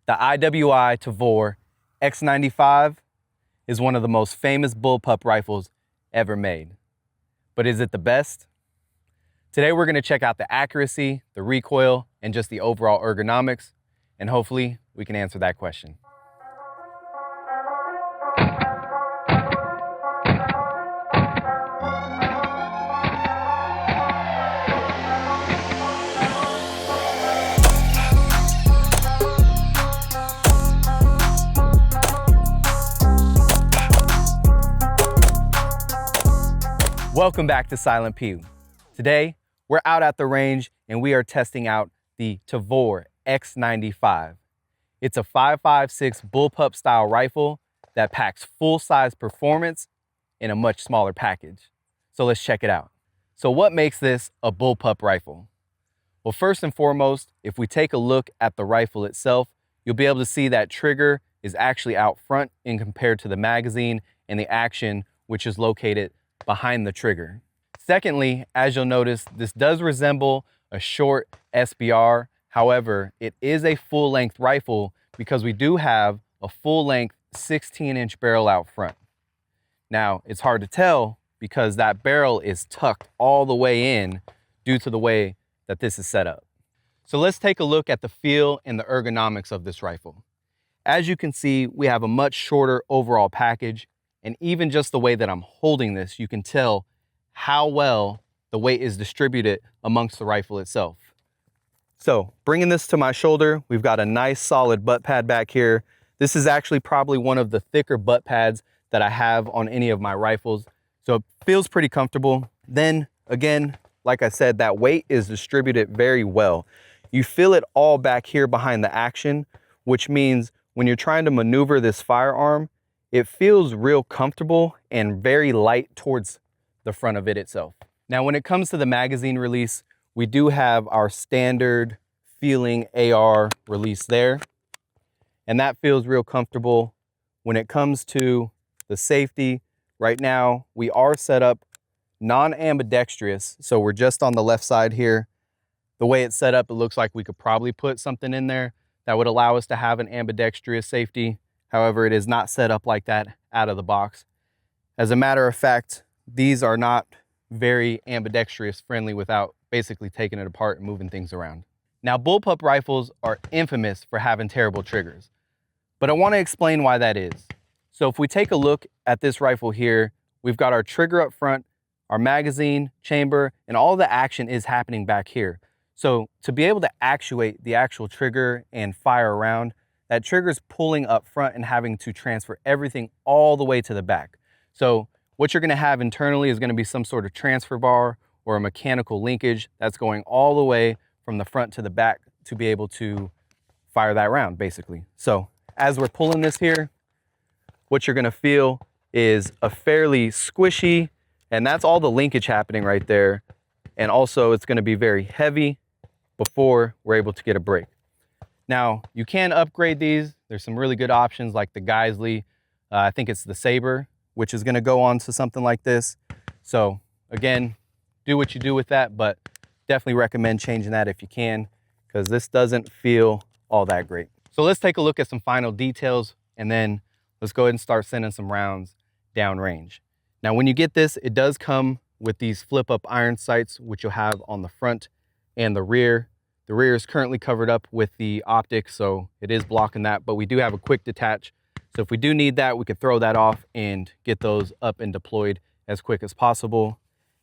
The IWI Tavor X95 is one of the most famous bullpup rifles ever made. But is it the best? Today we're going to check out the accuracy, the recoil, and just the overall ergonomics, and hopefully we can answer that question. Welcome back to Silent Pew. Today, we're out at the range and we are testing out the Tavor X95. It's a 5.56 bullpup style rifle that packs full-size performance in a much smaller package. So let's check it out. So what makes this a bullpup rifle? Well, first and foremost, if we take a look at the rifle itself, you'll be able to see that trigger is actually out front in compared to the magazine and the action, which is located behind the trigger. Secondly, as you'll notice, this does resemble a short SBR. However, it is a full-length rifle because we do have a full-length 16-inch barrel out front. Now, it's hard to tell because that barrel is tucked all the way in due to the way that this is set up. So let's take a look at the feel and the ergonomics of this rifle. As you can see, we have a much shorter overall package. And even just the way that I'm holding this, you can tell how well the weight is distributed amongst the rifle itself. So bringing this to my shoulder, we've got a nice solid butt pad back here. This is actually probably one of the thicker butt pads that I have on any of my rifles. So it feels pretty comfortable. Then again, like I said, that weight is distributed very well. You feel it all back here behind the action, which means when you're trying to maneuver this firearm, it feels real comfortable and very light towards the front of it itself. Now, when it comes to the magazine release, we do have our standard feeling AR release there, and that feels real comfortable. When it comes to the safety, right now we are set up non-ambidextrous, so we're just on the left side here. The way it's set up, it looks like we could probably put something in there that would allow us to have an ambidextrous safety. However, it is not set up like that out of the box. As a matter of fact, these are not very ambidextrous friendly without basically taking it apart and moving things around. Now, bullpup rifles are infamous for having terrible triggers, but I want to explain why that is. So if we take a look at this rifle here, we've got our trigger up front, our magazine, chamber, and all the action is happening back here. So to be able to actuate the actual trigger and fire around, that trigger's pulling up front and having to transfer everything all the way to the back. So what you're gonna have internally is gonna be some sort of transfer bar or a mechanical linkage that's going all the way from the front to the back to be able to fire that round, basically. So as we're pulling this here, what you're gonna feel is a fairly squishy, and that's all the linkage happening right there. And also it's gonna be very heavy before we're able to get a break. Now, you can upgrade these. There's some really good options like the Geisley. I think it's the Saber, which is gonna go on to something like this. So again, do what you do with that, but definitely recommend changing that if you can, because this doesn't feel all that great. So let's take a look at some final details and then let's go ahead and start sending some rounds downrange. Now, when you get this, it does come with these flip up iron sights, which you'll have on the front and the rear. The rear is currently covered up with the optics, so it is blocking that, but we do have a quick detach. So if we do need that, we could throw that off and get those up and deployed as quick as possible.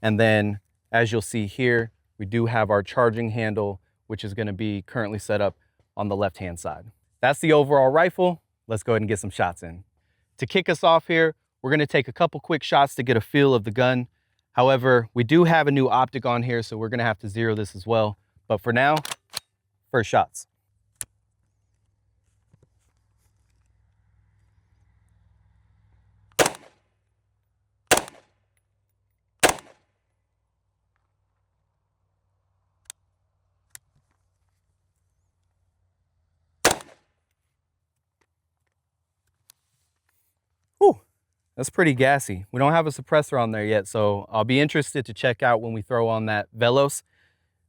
And then, as you'll see here, we do have our charging handle, which is gonna be currently set up on the left-hand side. That's the overall rifle. Let's go ahead and get some shots in. To kick us off here, we're gonna take a couple quick shots to get a feel of the gun. However, we do have a new optic on here, so we're gonna have to zero this as well. But for now, first shots. Whew, that's pretty gassy. We don't have a suppressor on there yet, so I'll be interested to check out when we throw on that Velos,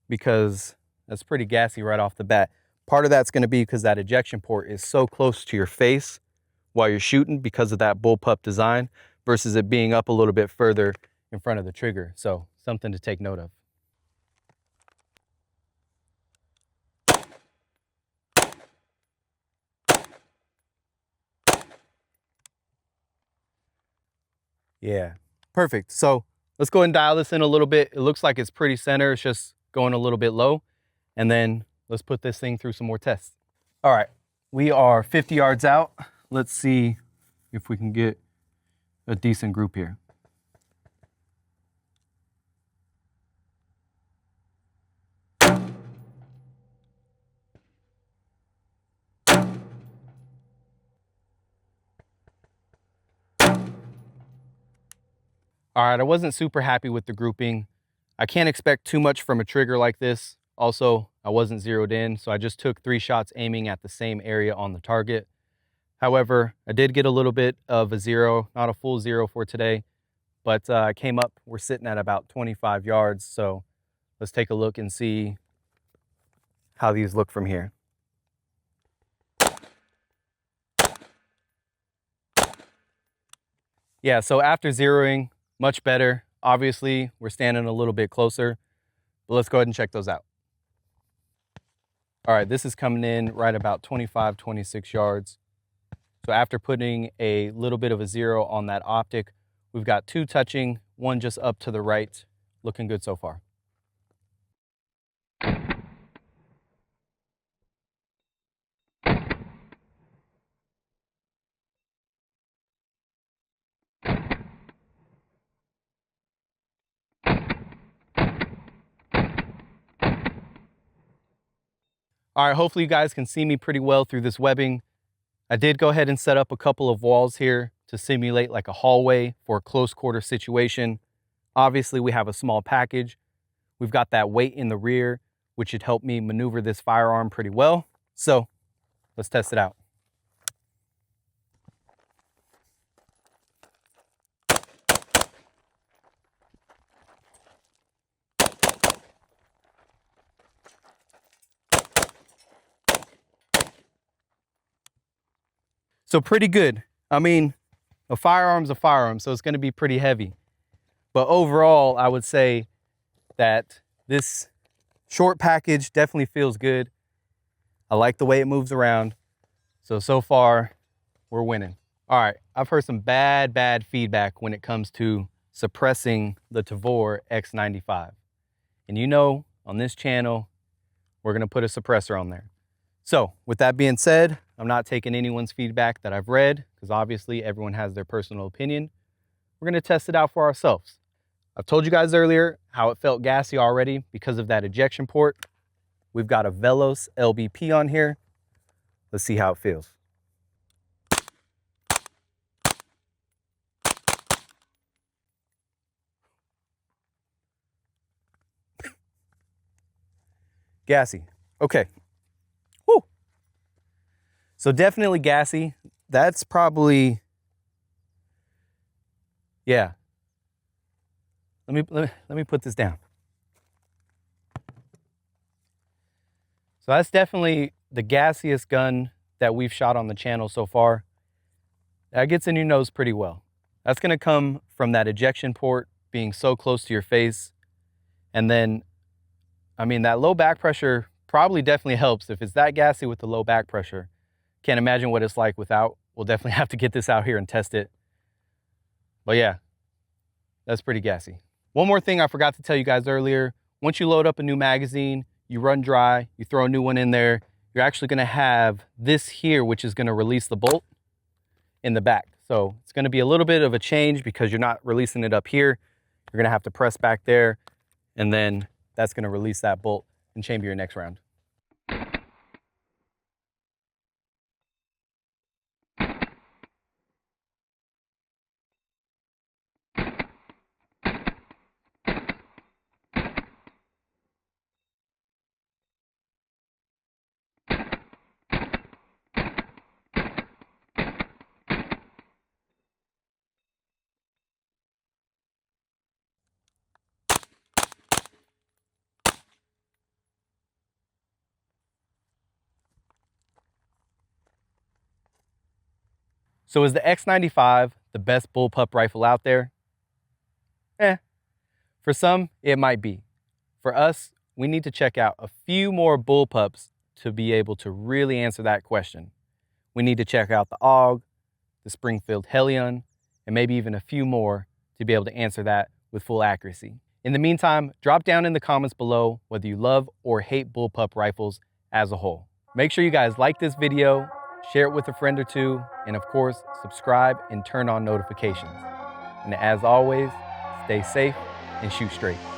because that's pretty gassy right off the bat. Part of that's going to be because that ejection port is so close to your face while you're shooting because of that bullpup design versus it being up a little bit further in front of the trigger. So something to take note of. Yeah, perfect. So let's go ahead and dial this in a little bit. It looks like it's pretty center. It's just going a little bit low. And then let's put this thing through some more tests. All right, we are 50 yards out. Let's see if we can get a decent group here. All right, I wasn't super happy with the grouping. I can't expect too much from a trigger like this. Also, I wasn't zeroed in, so I just took 3 shots aiming at the same area on the target. However, I did get a little bit of a 0, not a full 0 for today, but I came up, we're sitting at about 25 yards, so let's take a look and see how these look from here. Yeah, so after zeroing, much better. Obviously, we're standing a little bit closer, but let's go ahead and check those out. All right, this is coming in right about 25, 26 yards. So after putting a little bit of a 0 on that optic, we've got 2 touching, 1 just up to the right. Looking good so far. All right, hopefully you guys can see me pretty well through this webbing. I did go ahead and set up a couple of walls here to simulate like a hallway for a close quarter situation. Obviously, we have a small package. We've got that weight in the rear, which should help me maneuver this firearm pretty well. So let's test it out. So pretty good. I mean, a firearm's a firearm, so it's going to be pretty heavy. But overall, I would say that this short package definitely feels good. I like the way it moves around. So far, we're winning. All right, I've heard some bad feedback when it comes to suppressing the Tavor X95. And you know, on this channel, we're going to put a suppressor on there. So with that being said, I'm not taking anyone's feedback that I've read because obviously everyone has their personal opinion. We're going to test it out for ourselves. I've told you guys earlier how it felt gassy already because of that ejection port. We've got a Velos LBP on here. Let's see how it feels. Gassy. Okay. Woo. So definitely gassy. That's probably, yeah. Let me put this down. So that's definitely the gassiest gun that we've shot on the channel so far. That gets in your nose pretty well. That's going to come from that ejection port being so close to your face. And then, I mean, that low back pressure probably definitely helps. If it's that gassy with the low back pressure, can't imagine what it's like without. We'll definitely have to get this out here and test it. But yeah, that's pretty gassy. One more thing I forgot to tell you guys earlier. Once you load up a new magazine, you run dry, you throw a new one in there, you're actually going to have this here, which is going to release the bolt in the back. So it's going to be a little bit of a change because you're not releasing it up here. You're going to have to press back there, and then that's going to release that bolt and chamber your next round. So is the X95 the best bullpup rifle out there? For some, it might be. For us, we need to check out a few more bullpups to be able to really answer that question. We need to check out the AUG, the Springfield Hellion, and maybe even a few more to be able to answer that with full accuracy. In the meantime, drop down in the comments below whether you love or hate bullpup rifles as a whole. Make sure you guys like this video, share it with a friend or two, and of course, subscribe and turn on notifications. And as always, stay safe and shoot straight.